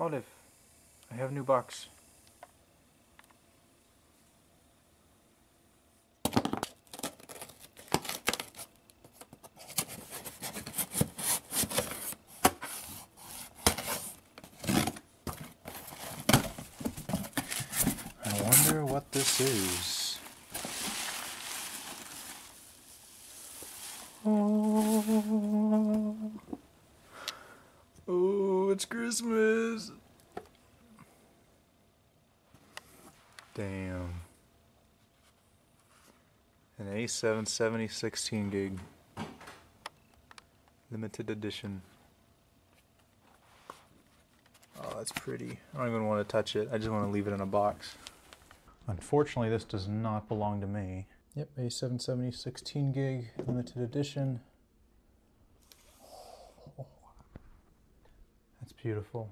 Olive, I have a new box. I wonder what this is. Oh, it's Christmas. Damn. An A770 16 gig. Limited edition. Oh, that's pretty. I don't even want to touch it. I just want to leave it in a box. Unfortunately, this does not belong to me. Yep, A770 16 gig, limited edition. Oh, that's beautiful.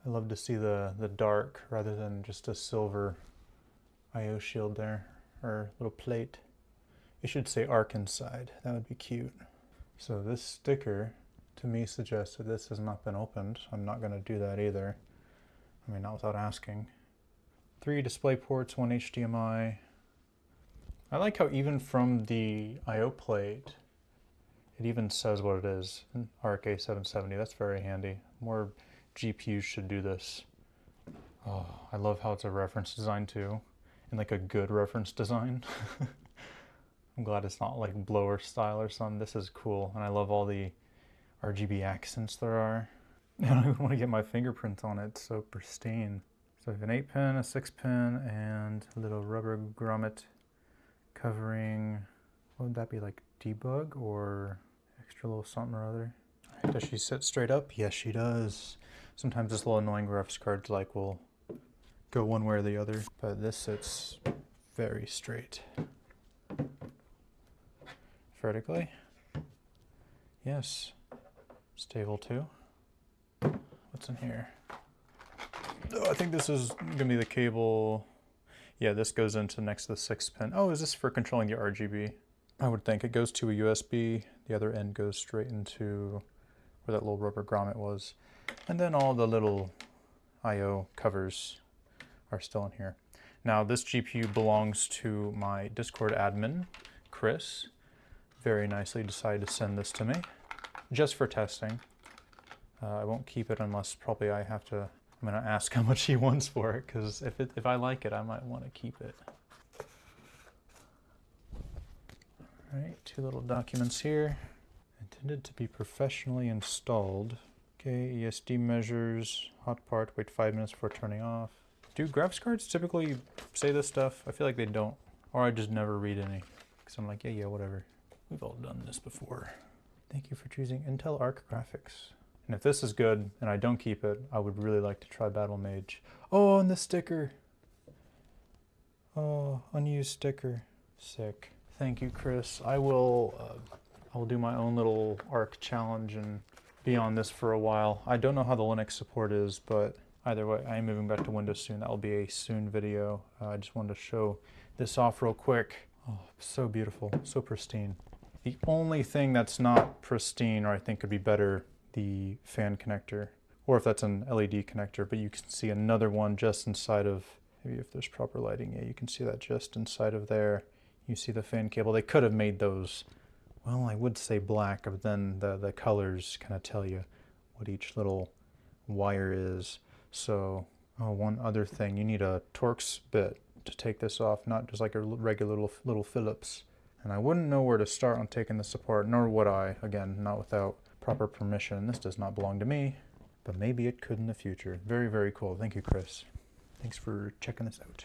I love to see the dark rather than just a silver I/O shield there, or little plate. It should say ARC inside. That would be cute. So this sticker, to me, suggests that this has not been opened. I'm not going to do that either. I mean, not without asking. 3 display ports, 1 HDMI. I like how even from the I/O plate, it even says what it is. ARC A770, that's very handy. More GPUs should do this. Oh, I love how it's a reference design too. And like a good reference design. I'm glad it's not like blower style or something. This is cool. And I love all the RGB accents there are. I don't even want to get my fingerprint on it. It's so pristine. So we have an 8-pin, a 6-pin, and a little rubber grommet covering, what would that be, like debug or extra little something or other? Does she sit straight up? Yes, she does. Sometimes this little annoying graphics cards like will go one way or the other, but this sits very straight. Vertically. Yes. Stable too. What's in here? Oh, I think this is gonna be the cable. Yeah, this goes into next to the 6-pin. Oh, is this for controlling the RGB? I would think it goes to a USB. The other end goes straight into where that little rubber grommet was. And then all the little I/O covers are still in here. Now this GPU belongs to my Discord admin, Chris. Very nicely decided to send this to me, just for testing. I won't keep it unless probably I have to, I'm gonna ask how much he wants for it, because if I like it, I might want to keep it. All right, 2 little documents here. Intended to be professionally installed. Okay, ESD measures, hot part, wait 5 minutes before turning off. Do graphics cards typically say this stuff? I feel like they don't, or I just never read any, because I'm like, yeah, whatever. We've all done this before. Thank you for choosing Intel Arc Graphics. And if this is good and I don't keep it, I would really like to try Battlemage. Oh, and the sticker. Oh, unused sticker. Sick. Thank you, Chris. I will do my own little Arc challenge and be on this for a while. I don't know how the Linux support is, but either way, I am moving back to Windows soon. That will be a soon video. I just wanted to show this off real quick. Oh, so beautiful, so pristine. The only thing that's not pristine, or I think could be better, the fan connector, or if that's an LED connector, but you can see another one just inside of, maybe if there's proper lighting, yeah, you can see that just inside of there. You see the fan cable. They could have made those, well, I would say black, but then the colors kind of tell you what each little wire is. So, oh, one other thing, you need a Torx bit to take this off, not just like a regular little Phillips. And I wouldn't know where to start on taking this apart, nor would I, again, not without proper permission. This does not belong to me, but maybe it could in the future. Very, very cool. Thank you, Chris. Thanks for checking this out.